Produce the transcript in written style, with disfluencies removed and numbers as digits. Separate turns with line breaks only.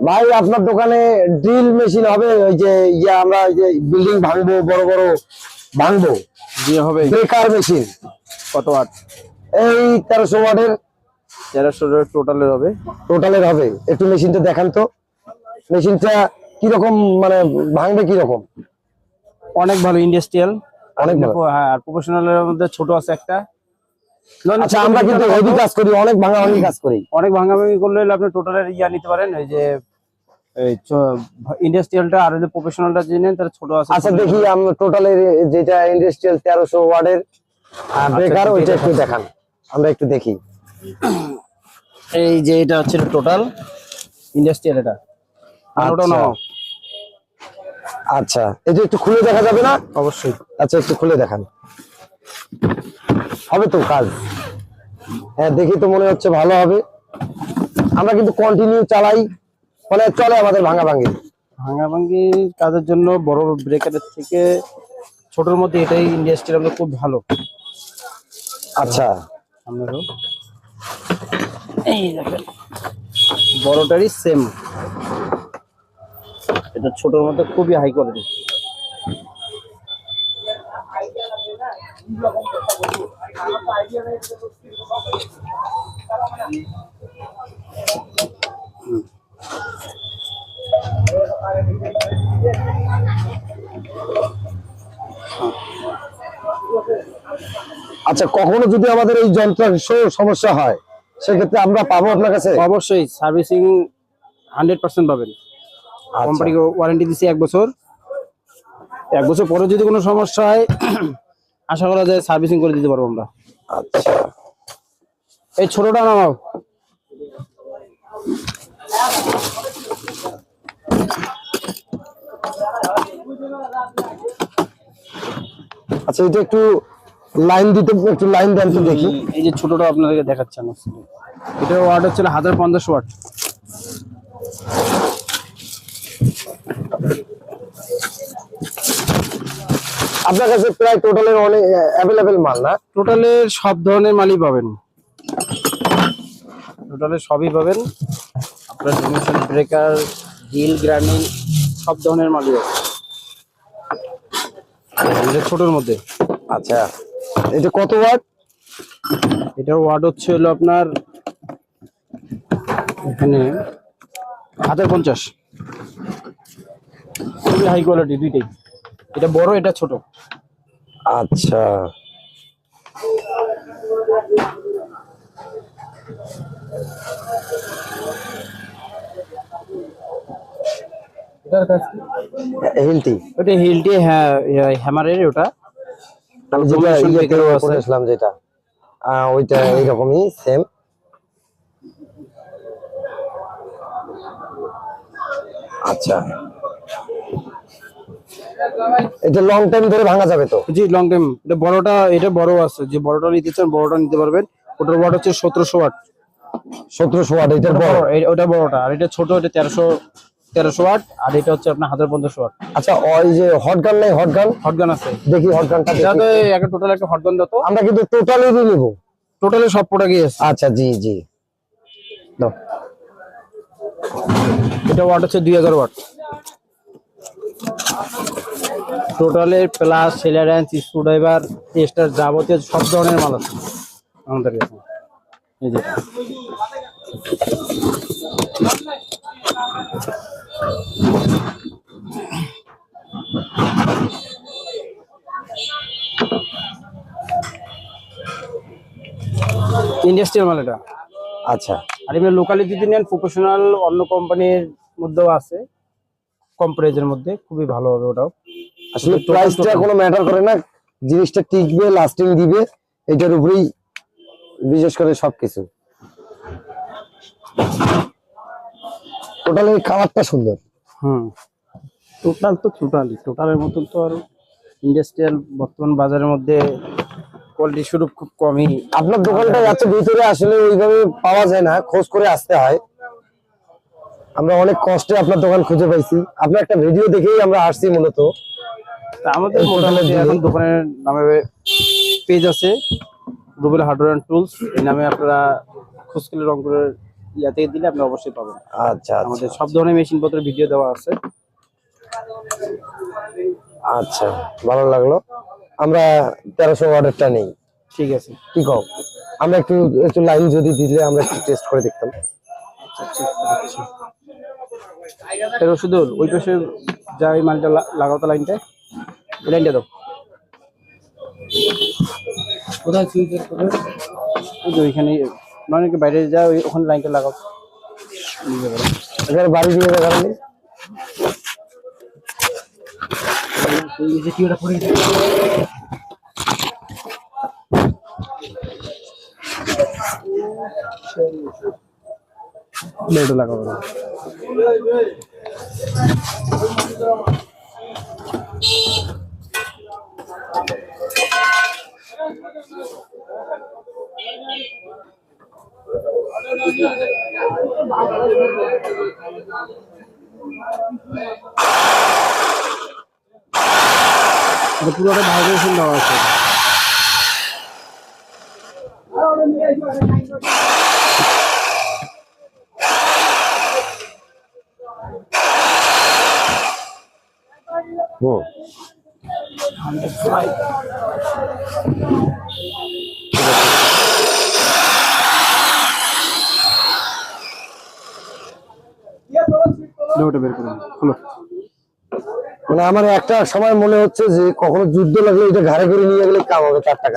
ভাই আপনার দোকানে ড্রিল মেশিন হবে? ওই যে আমরা ওই যে বিল্ডিং ভাঙবো, বড় বড় ভাঙবো,
দিয়ে হবে
ব্রেকার মেশিন।
কত ওয়াট?
এই 1300 ওয়াটের।
1300 টোটালের হবে।
টোটালের হবে। একটু মেশিনটা দেখান তো, মেশিনটা কিরকম, মানে ভাঙবে কিরকম?
অনেক ভালো, ইন্ডাস্ট্রিয়াল
অনেক ভালো।
হ্যাঁ, আর প্রফেশনালের মধ্যে ছোট আছে একটা।
আচ্ছা, আমরা কিন্তু হেভি কাজ করি, অনেক ভাঙাভাঙি কাজ করি।
অনেক ভাঙাভাঙি করলে আপনি টোটালের নিতে পারেন। ওই যে ইন্ডাস্ট্রিয়ালটা আর প্রফেশনালটা জেনে তার ছোট আছে।
আচ্ছা দেখি, আমরা টোটালের যেটা ইন্ডাস্ট্রিয়াল 1300 ওয়াটের ব্রেকার, ওইটা একটু দেখান, আমরা একটু দেখি।
এই যে এটা হচ্ছে টোটাল ইন্ডাস্ট্রিয়াল, এটা ওটা নাও।
আচ্ছা, এটা একটু খুলে দেখা যাবে না?
অবশ্যই।
আচ্ছা, একটু খুলে দেখান। হবে তো কাজ? হ্যাঁ, দেখি তো মনে হচ্ছে ভালো হবে। আমরা কিন্তু কন্টিনিউ চালাই, মানে চলে আমাদের ভাঙাভাঙি।
ভাঙাভাঙি কাজের জন্য বড় ব্রেকারের থেকে ছোটর মধ্যে এটাই ইন্ডাস্ট্রিয়াল খুব ভালো।
আচ্ছা,
আপনারও এই দেখেন বড়টারই সেম, এটা ছোটর মধ্যে খুবই হাই কোয়ালিটি।
আচ্ছা, কখনো যদি আমাদের এই যন্ত্রাংশ সমস্যা হয় সেক্ষেত্রে আমরা পাবো আপনার কাছে?
অবশ্যই, সার্ভিসিং 100% পাবেন। কোম্পানি ওয়ারেন্টি দিচ্ছি 1 বছর। 1 বছর পরে যদি কোনো সমস্যা হয় আশা করা যায় সার্ভিসিং করে দিতে পারবো আমরা।
আচ্ছা,
এই ছোটটা নামাও।
আচ্ছা, এটা একটু লাইন দিতে, একটু লাইন দেন তো দেখি।
এই যে ছোটটা আপনাদেরকে দেখাচ্ছেন, এটার ওয়াট হচ্ছে 1050 ওয়াট।
আপনার কাছে প্রায় টোটালের অনেক অ্যাভেলেবেল মাল না?
টোটালের সব ধরনের মালই পাবেন, টোটালের সবই পাবেন। আপনার ডোমেশন, ব্রেকার, হিল, গ্রাইন্ডিং সব ধরনের মালই আছে এটা ছোটর মধ্যে।
আচ্ছা, এটা কত ওয়াট?
এটার ওয়াট হচ্ছে হলো আপনার এখানে 1050। খুবই হাই কোয়ালিটি দুইটাই, এটা বড় এটা ছোট।
আচ্ছা,
এটার কাছে
হিলটি,
ওটা হিলটি, হ্যাঁ হ্যামারের ওটা।
আমি যেটা ইয়েতে করেছিলাম যেটা, ওইটা এইরকমই সেম। আচ্ছা, এটা লং টাইম ধরে ভাঙা যাবে তো?
জি, লং টাইম। এটা বড়টা, এটা বড় আছে, যে বড়টা নিতে চান বড়টা নিতে পারবেন। ওটার ওয়াট হচ্ছে 1700 ওয়াট।
1700 ওয়াট এটার বড়?
ওটা বড়টা, আর এটা ছোট, এটা 1300 ওয়াট, আর এটা হচ্ছে আপনার 1050 ওয়াট।
আচ্ছা, ওই যে হট গান নাই? হট গান
আছে,
দেখি হট গানটা।
এটাতে একটা টোটাল একটা হট গান দাও তো।
আমরা কিন্তু টোটালেরই নেব,
টোটালে সব প্রোডাক্টই আছে।
আচ্ছা, জি জি দাও।
এটা ওয়াট হচ্ছে 2000 ওয়াট। টোটালের প্লাস সেলারেন্স, স্ক্রুড্রাইভার, টেস্টার, যাবতীয় সব ধরনের মাল আছে আমাদের কাছে। এই যে ইন্ডাস্ট্রিয়াল মাল এটা।
আচ্ছা,
আর এমনি লোকালি যদি নেন, প্রফেশনাল অন্য কোম্পানির মধ্যেও আছে, কম প্রাইজের মধ্যে খুবই ভালো হবে ওটাও।
আসলে প্রাইসটা কোনো ম্যাটার করে না, জিনিসটা টিকবে, লাস্টিং দিবে, এটার উপরেই বিশেষ করে সবকিছু। টোটালের কালারটা সুন্দর।
টোটাল তো টোটালের মতন তো আর ইন্ডাস্ট্রিয়াল বর্তমান বাজারের মধ্যে কোয়ালিটি স্বরূপ খুব কমই।
আপনার দোকানটা এত ভিতরে আসলে ওইভাবে পাওয়া যায় না, খোঁজ করে আসতে হয়। আমরা অনেক কষ্টে আপনার দোকান খুঁজে পাইছি, আপনার একটা ভিডিও দেখেই আমরা আসছি মূলত।
আমাদের মোটামুটি এখন দোকানের নামে পেজ আছে, রুবেল হার্ডওয়্যার এন্ড টুলস, এই নামে আপনারা খোঁজ করলে রংপুরের ইয়া থেকে দিলে আপনি অবশ্যই পাবেন।
আচ্ছা আচ্ছা
আমাদের সব ধরনের মেশিন পত্রের ভিডিও দেওয়া আছে।
আচ্ছা, ভালো লাগলো। আমরা 1300 ওয়াটেরটা নেই।
ঠিক আছে।
কি কও? আমরা একটু একটু লাইন যদি দিলে আমরা একটু টেস্ট করে দেখতাম।
রশিদুল ওই পাশে যা ওই মালটা লাগাও তো লাইনটা, ওই লাইনটা দাও। কোথায় সুইচ করবে? ওই যে ওইখানে মানে কি বাইরে যা ওখানে লাইনটা লাগাও।
এখানে বাড়ি দিয়ে দেখালেন
এই যে কি ওটা পড়ে গেছে। লাইটটা লাগাও। পুরোটা ভাইব্রেশন দেওয়া আছে।
হুম
ওটা বের করুন, খোলো।
মানে আমার একটা সময় মনে হচ্ছে যে কখনো যুদ্ধ লাগলে এটা ঘাড়ে করে নিয়ে গেলে কাম হবে 4 টাকা।